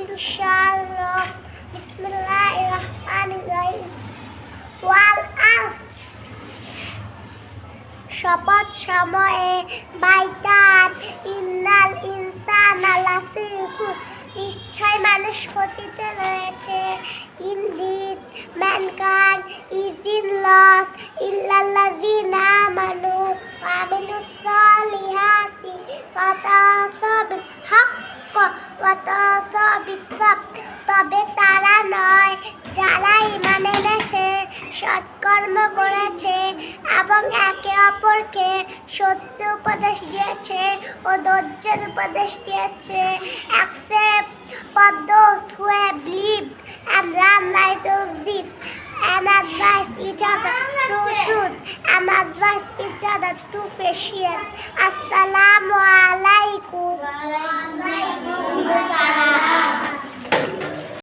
ইনশাআল্লাহ। বিসমিল্লাহির রহমানির রহিম। ওয়াল আসর, শপথ সময়ে, বাইতান, ইন্নাল ইনসানা লাফি খুসর, নিশ্চয় মানুষ ক্ষতিতে রয়েছে। Indeed, mankind is in loss ইল্লাল্লাযিনা আমানু ওয়া আমিলুস সলিহাতি ওয়া তাওয়াসাউ বিল হাক্ক ওয়া তাওয়াসাউ বিস সাবর, তবে তারা নয় যারা ঈমান এনেছে, সৎকর্ম করেছে এবং একে অপরকে সত্য উপদেশ দিয়েছে ও ধৈর্যের উপদেশ দিয়েছে। Except for those who have believed and run like this and advise each other true truth and advise each other true patience. Assalamu alaikum.